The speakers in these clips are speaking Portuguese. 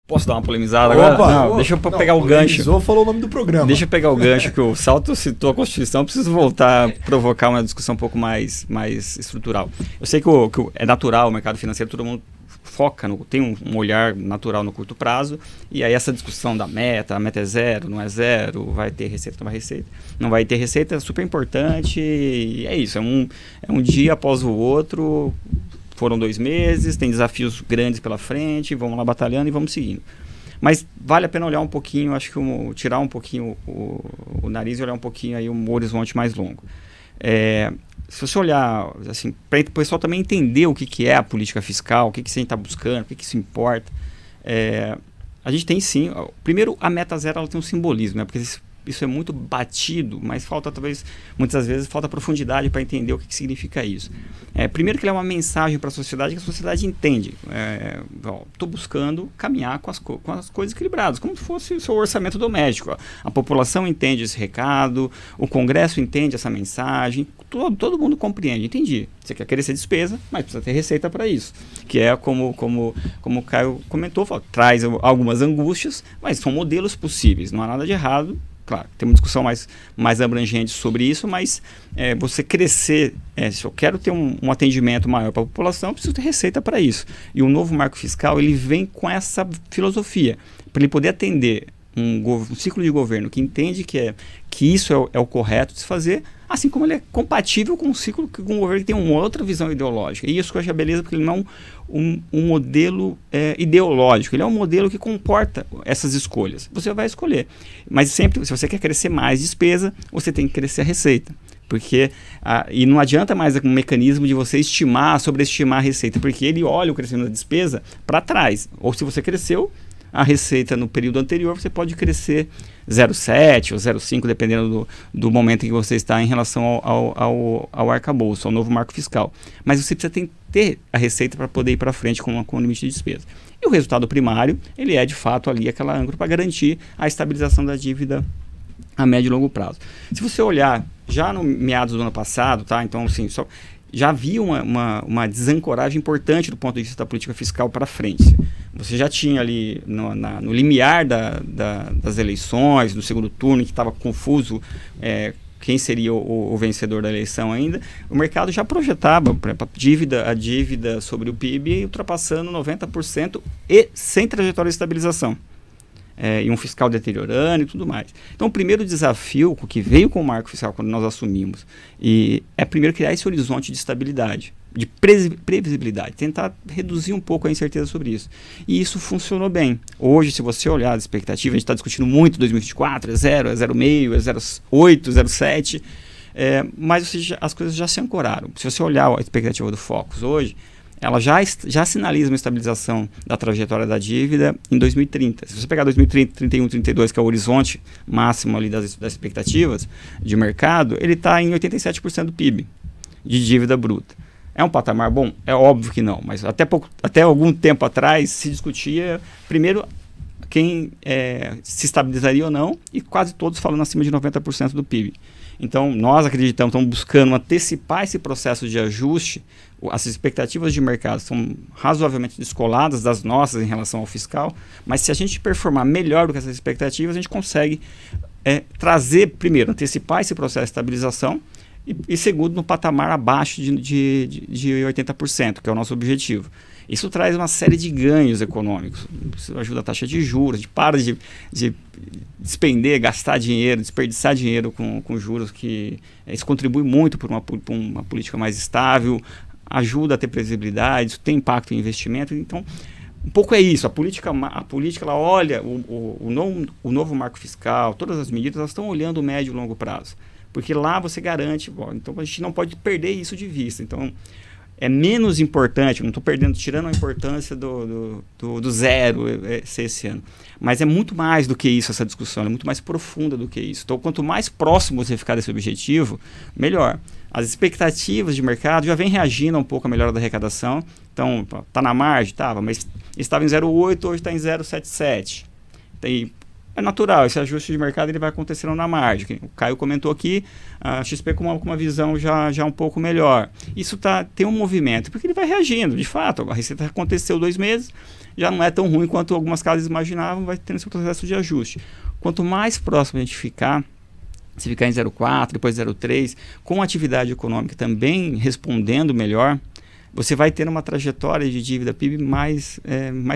Posso dar uma polemizada agora? Não, deixa eu pegar o gancho. Falou o nome do programa. Deixa eu pegar o gancho que o Salto citou a Constituição. Eu preciso voltar a provocar uma discussão um pouco mais estrutural. Eu sei que é natural o mercado financeiro, todo mundo foca, tem um olhar natural no curto prazo, e aí essa discussão da meta, a meta é zero, não é zero, vai ter receita, não vai receita. Não vai ter receita, é super importante, e é isso, é um dia após o outro. Foram 2 meses, tem desafios grandes pela frente, vamos lá batalhando e vamos seguindo. Mas vale a pena olhar um pouquinho, acho que tirar um pouquinho o nariz e olhar um pouquinho aí um horizonte mais longo. Se você olhar, assim, para o pessoal também entender o que é a política fiscal, o que você está buscando, o que isso importa, a gente tem sim, primeiro a meta zero ela tem um simbolismo, né? Porque isso é muito batido, mas falta talvez, muitas vezes, falta profundidade para entender o que significa isso. Primeiro que ele é uma mensagem para a sociedade que a sociedade entende. Estou buscando caminhar com as coisas equilibradas, como se fosse o seu orçamento doméstico. A população entende esse recado, o Congresso entende essa mensagem, todo mundo compreende, entendi. Você quer crescer despesa, mas precisa ter receita para isso. Que é como o Caio comentou, traz algumas angústias, mas são modelos possíveis, não há nada de errado. Claro, tem uma discussão mais abrangente sobre isso, mas você crescer, se eu quero ter um atendimento maior para a população, eu preciso ter receita para isso. E o novo marco fiscal, ele vem com essa filosofia, para ele poder atender um ciclo de governo que entende que isso é o correto de se fazer, assim como ele é compatível com um ciclo com um governo que tem uma outra visão ideológica. E isso que eu acho a beleza, porque ele não é um modelo ideológico, ele é um modelo que comporta essas escolhas. Você vai escolher. Mas sempre, se você quer crescer mais despesa, você tem que crescer a receita. Porque, e não adianta mais um mecanismo de você estimar, sobreestimar a receita, porque ele olha o crescimento da despesa para trás. Ou se você cresceu a receita no período anterior, você pode crescer 0,7 ou 0,5, dependendo do momento em que você está em relação ao arcabouço, ao novo marco fiscal. Mas você precisa ter a receita para poder ir para frente com o limite de despesa. E o resultado primário, ele é de fato ali aquela âncora para garantir a estabilização da dívida a médio e longo prazo. Se você olhar já no meados do ano passado, tá? Então, assim, já havia uma desancoragem importante do ponto de vista da política fiscal para frente. Você já tinha ali no limiar das eleições, do segundo turno, que estava confuso quem seria o vencedor da eleição ainda, o mercado já projetava a dívida sobre o PIB ultrapassando 90% e sem trajetória de estabilização. E um fiscal deteriorando e tudo mais. Então, o primeiro desafio que veio com o marco fiscal quando nós assumimos é primeiro criar esse horizonte de estabilidade, de previsibilidade, tentar reduzir um pouco a incerteza sobre isso. E isso funcionou bem. Hoje, se você olhar as expectativas, a gente está discutindo muito 2024, é 0, é 0,5, é 0,8, 0,7, mas as coisas já se ancoraram. Se você olhar a expectativa do Focus hoje, ela já sinaliza uma estabilização da trajetória da dívida em 2030. Se você pegar 2030, 31, 32, que é o horizonte máximo ali das expectativas de mercado, ele está em 87% do PIB de dívida bruta. É um patamar bom? É óbvio que não, mas até algum tempo atrás se discutia, primeiro, quem se estabilizaria ou não, e quase todos falando acima de 90% do PIB. Então, nós acreditamos, estamos buscando antecipar esse processo de ajuste. As expectativas de mercado são razoavelmente descoladas das nossas em relação ao fiscal, mas se a gente performar melhor do que essas expectativas, a gente consegue trazer, primeiro, antecipar esse processo de estabilização e segundo, no patamar abaixo de 80%, que é o nosso objetivo. Isso traz uma série de ganhos econômicos. Isso ajuda a taxa de juros, a gente para de despender, gastar dinheiro, desperdiçar dinheiro com juros, que isso contribui muito para uma política mais estável, ajuda a ter previsibilidade, isso tem impacto em investimento. Então, um pouco é isso. A política ela olha o novo marco fiscal, todas as medidas, elas estão olhando o médio e longo prazo. Porque lá você garante, então a gente não pode perder isso de vista. Então, é menos importante, não estou tirando a importância do zero ser esse ano. Mas é muito mais do que isso essa discussão, é muito mais profunda do que isso. Então, quanto mais próximo você ficar desse objetivo, melhor. As expectativas de mercado já vêm reagindo um pouco à melhora da arrecadação. Então, está na margem? Estava, mas estava em 0,8, hoje está em 0,77. É natural, esse ajuste de mercado ele vai acontecendo na margem. O Caio comentou aqui, a XP com uma visão já um pouco melhor. Isso tem um movimento, porque ele vai reagindo, de fato. A receita aconteceu 2 meses, já não é tão ruim quanto algumas casas imaginavam, vai tendo esse processo de ajuste. Quanto mais próximo a gente ficar, se ficar em 0,4, depois 0,3, com a atividade econômica também respondendo melhor, você vai ter uma trajetória de dívida PIB mais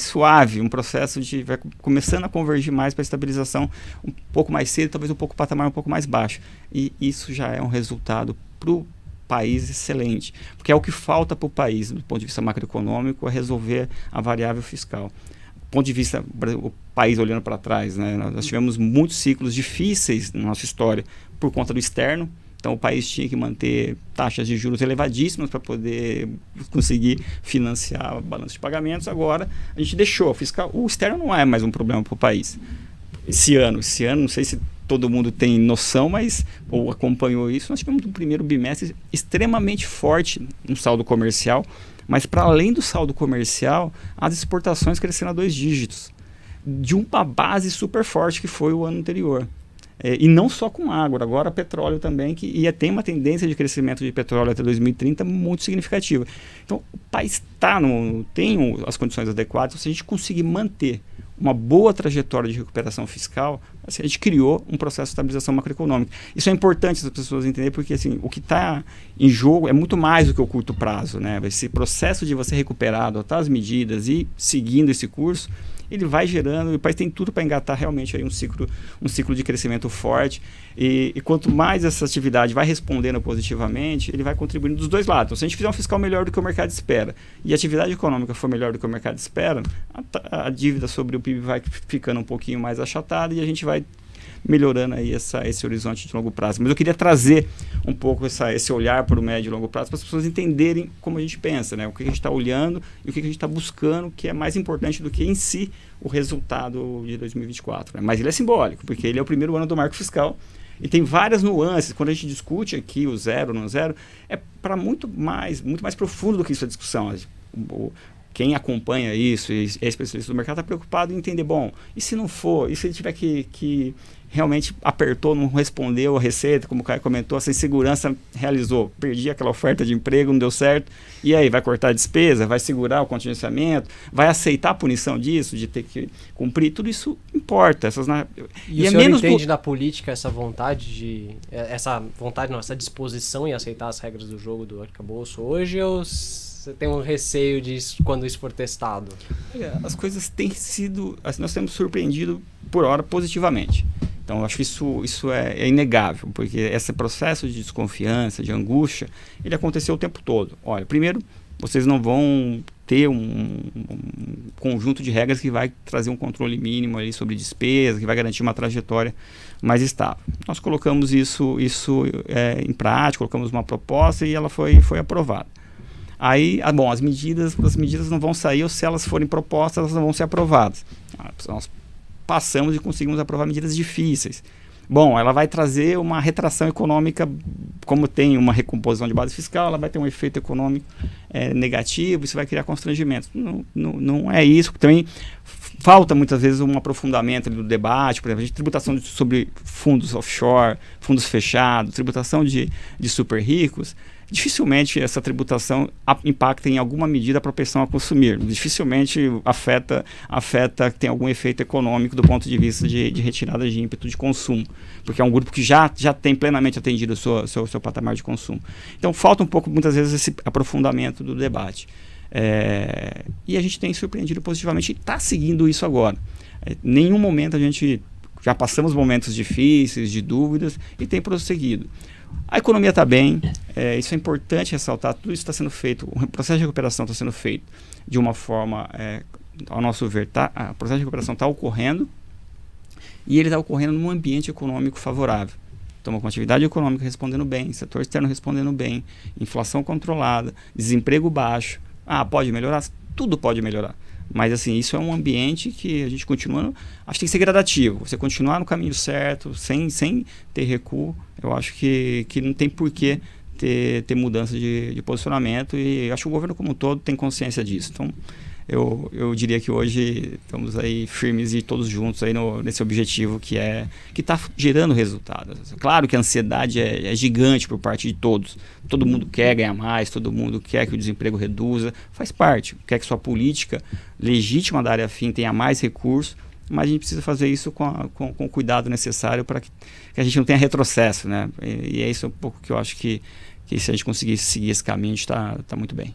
suave, um processo de vai começando a convergir mais para a estabilização um pouco mais cedo, talvez um pouco patamar um pouco mais baixo. E isso já é um resultado para o país excelente, porque é o que falta para o país, do ponto de vista macroeconômico, é resolver a variável fiscal. Do ponto de vista o país olhando para trás, né, nós tivemos muitos ciclos difíceis na nossa história por conta do externo. Então, o país tinha que manter taxas de juros elevadíssimas para poder conseguir financiar o balanço de pagamentos. Agora, a gente deixou. O externo não é mais um problema para o país. Esse ano, não sei se todo mundo tem noção, mas ou acompanhou isso, nós tivemos um primeiro bimestre extremamente forte no saldo comercial, mas para além do saldo comercial, as exportações cresceram a 2 dígitos, de uma base super forte que foi o ano anterior. E não só com agora petróleo também, que tem uma tendência de crescimento de petróleo até 2030 muito significativa. Então, o país tem as condições adequadas. Se a gente conseguir manter uma boa trajetória de recuperação fiscal, assim, a gente criou um processo de estabilização macroeconômica. Isso é importante as pessoas entenderem, porque assim, o que está em jogo é muito mais do que o curto prazo, né? Esse processo de você recuperar, adotar as medidas e seguindo esse curso, ele vai gerando, e o país tem tudo para engatar realmente aí um ciclo de crescimento forte, e quanto mais essa atividade vai respondendo positivamente, ele vai contribuindo dos dois lados. Então, se a gente fizer um fiscal melhor do que o mercado espera, e a atividade econômica for melhor do que o mercado espera, a dívida sobre o PIB vai ficando um pouquinho mais achatada, e a gente vai melhorando aí esse horizonte de longo prazo. Mas eu queria trazer um pouco esse olhar para o médio e longo prazo, para as pessoas entenderem como a gente pensa, né? O que a gente está olhando e o que a gente está buscando, que é mais importante do que em si o resultado de 2024. Né? Mas ele é simbólico, porque ele é o primeiro ano do marco fiscal e tem várias nuances. Quando a gente discute aqui o zero, não zero, é para muito mais profundo do que isso a discussão. Quem acompanha isso e é especialista do mercado está preocupado em entender, bom, e se não for? E se ele tiver que realmente apertou, não respondeu a receita, como o Caio comentou, essa insegurança realizou, perdi aquela oferta de emprego, não deu certo, e aí vai cortar a despesa, vai segurar o contingenciamento, vai aceitar a punição disso, de ter que cumprir, tudo isso importa. E o senhor entende na política essa vontade essa disposição em aceitar as regras do jogo do arcabouço hoje, ou você tem um receio disso quando isso for testado? As coisas têm sido, assim, nós temos surpreendido por hora positivamente. Então, eu acho que isso é inegável, porque esse processo de desconfiança, de angústia, ele aconteceu o tempo todo. Olha, primeiro, vocês não vão ter um conjunto de regras que vai trazer um controle mínimo ali sobre despesa, que vai garantir uma trajetória mais estável. Nós colocamos isso em prática, colocamos uma proposta e ela foi aprovada. Aí, as medidas não vão sair, ou se elas forem propostas, elas não vão ser aprovadas. Nós passamos e conseguimos aprovar medidas difíceis. Bom, ela vai trazer uma retração econômica, como tem uma recomposição de base fiscal, ela vai ter um efeito econômico negativo, isso vai criar constrangimentos. Não é isso. Também falta muitas vezes um aprofundamento do debate, por exemplo, de tributação sobre fundos offshore, fundos fechados, tributação de super ricos. Dificilmente essa tributação impacta em alguma medida a propensão a consumir. Dificilmente afeta tem algum efeito econômico do ponto de vista de retirada de ímpeto de consumo, porque é um grupo que já tem plenamente atendido o seu patamar de consumo. Então falta um pouco, muitas vezes, esse aprofundamento do debate. E a gente tem surpreendido positivamente e está seguindo isso agora. Em nenhum momento a gente já passamos momentos difíceis, de dúvidas, e tem prosseguido. A economia está bem, isso é importante ressaltar, tudo isso está sendo feito, o processo de recuperação está sendo feito de uma forma, ao nosso ver, o processo de recuperação está ocorrendo, e ele está ocorrendo num ambiente econômico favorável. Então, com a atividade econômica respondendo bem, setor externo respondendo bem, inflação controlada, desemprego baixo. Pode melhorar? Tudo pode melhorar. Mas, assim, isso é um ambiente que a gente continua... Acho que tem que ser gradativo. Você continuar no caminho certo, sem ter recuo, eu acho que não tem porquê ter mudança de posicionamento. E acho que o governo como um todo tem consciência disso. Então, eu diria que hoje estamos aí firmes e todos juntos aí nesse objetivo que está gerando resultados. Claro que a ansiedade é gigante por parte de todos. Todo mundo quer ganhar mais, todo mundo quer que o desemprego reduza, faz parte. Quer que sua política legítima da área FIM tenha mais recursos, mas a gente precisa fazer isso com o cuidado necessário para que a gente não tenha retrocesso, né? E é isso um pouco que eu acho que se a gente conseguir seguir esse caminho, a gente está muito bem.